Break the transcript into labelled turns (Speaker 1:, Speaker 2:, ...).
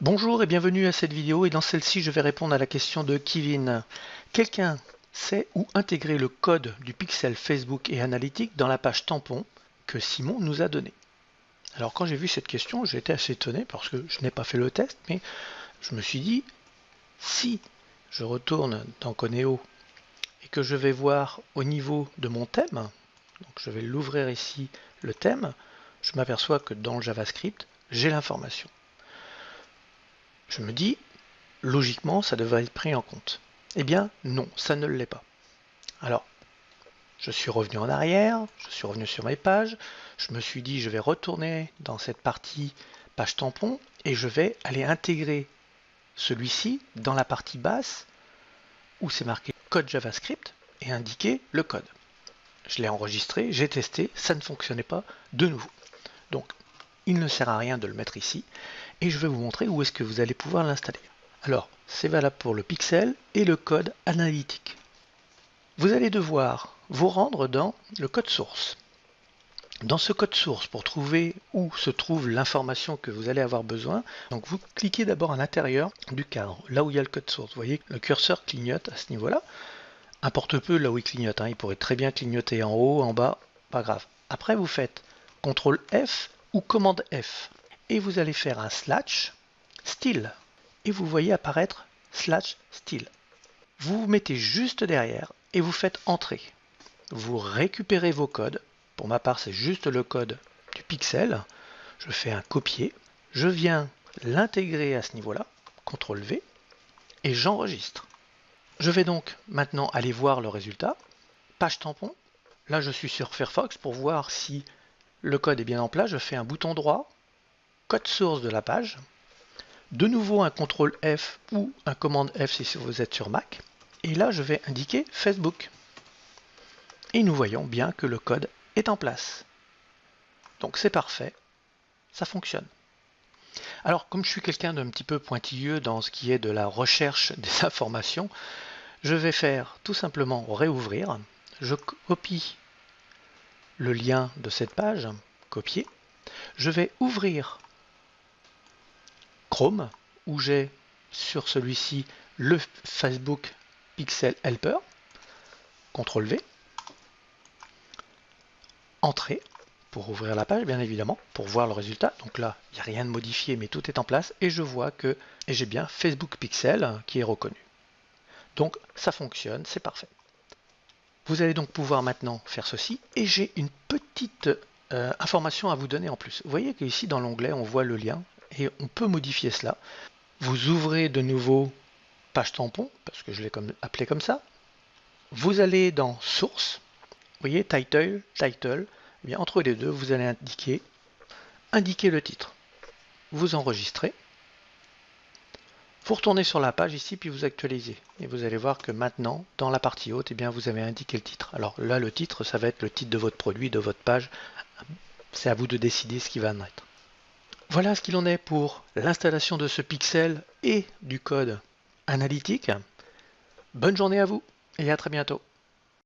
Speaker 1: Bonjour et bienvenue à cette vidéo et dans celle-ci je vais répondre à la question de Kevin. Quelqu'un sait où intégrer le code du pixel Facebook et Analytics dans la page tampon que Simon nous a donné? Alors quand j'ai vu cette question, j'ai été assez étonné parce que je n'ai pas fait le test, mais je me suis dit, si je retourne dans Coneo et que je vais voir au niveau de mon thème, donc je vais l'ouvrir ici, le thème, je m'aperçois que dans le JavaScript, j'ai l'information. Je me dis, logiquement, ça devrait être pris en compte. Eh bien, non, ça ne l'est pas. Alors, je suis revenu en arrière, je suis revenu sur mes pages, je me suis dit, je vais retourner dans cette partie page tampon et je vais aller intégrer celui-ci dans la partie basse où c'est marqué code JavaScript et indiquer le code. Je l'ai enregistré, j'ai testé, ça ne fonctionnait pas de nouveau. Donc, il ne sert à rien de le mettre ici et je vais vous montrer où est-ce que vous allez pouvoir l'installer. Alors, c'est valable pour le pixel et le code analytique. Vous allez devoir vous rendre dans le code source. Dans ce code source, pour trouver où se trouve l'information que vous allez avoir besoin, donc vous cliquez d'abord à l'intérieur du cadre, là où il y a le code source. Vous voyez que le curseur clignote à ce niveau-là. Importe peu là où il clignote, il pourrait très bien clignoter en haut, en bas, pas grave. Après, vous faites CTRL F ou commande F et vous allez faire un slash style et vous voyez apparaître slash style. Vous vous mettez juste derrière et vous faites entrer. Vous récupérez vos codes. Pour ma part, c'est juste le code du pixel. Je fais un copier. Je viens l'intégrer à ce niveau-là. CTRL V et j'enregistre. Je vais donc maintenant aller voir le résultat. Page tampon. Là, je suis sur Firefox pour voir si le code est bien en place. Je fais un bouton droit, code source de la page. De nouveau un CTRL F ou un commande F si vous êtes sur Mac. Et là, je vais indiquer Facebook. Et nous voyons bien que le code est en place. Donc c'est parfait, ça fonctionne. Alors, comme je suis quelqu'un d'un petit peu pointilleux dans ce qui est de la recherche des informations, je vais faire tout simplement réouvrir. Je copie le lien de cette page, copier. Je vais ouvrir Chrome, où j'ai sur celui-ci le Facebook Pixel Helper. CTRL V. Entrer pour ouvrir la page, bien évidemment, pour voir le résultat. Donc là, il n'y a rien de modifié, mais tout est en place. Et je vois que j'ai bien Facebook Pixel qui est reconnu. Donc ça fonctionne, c'est parfait. Vous allez donc pouvoir maintenant faire ceci. Et j'ai une petite information à vous donner en plus. Vous voyez qu'ici, dans l'onglet, on voit le lien. Et on peut modifier cela. Vous ouvrez de nouveau page tampon, parce que je l'ai appelé comme ça. Vous allez dans Source. Vous voyez, Title. Eh bien, entre les deux, vous allez indiquer le titre. Vous enregistrez. Vous retournez sur la page ici, puis vous actualisez. Et vous allez voir que maintenant, dans la partie haute, eh bien, vous avez indiqué le titre. Alors là, le titre, ça va être le titre de votre produit, de votre page. C'est à vous de décider ce qui va en être. Voilà ce qu'il en est pour l'installation de ce pixel et du code analytique. Bonne journée à vous et à très bientôt.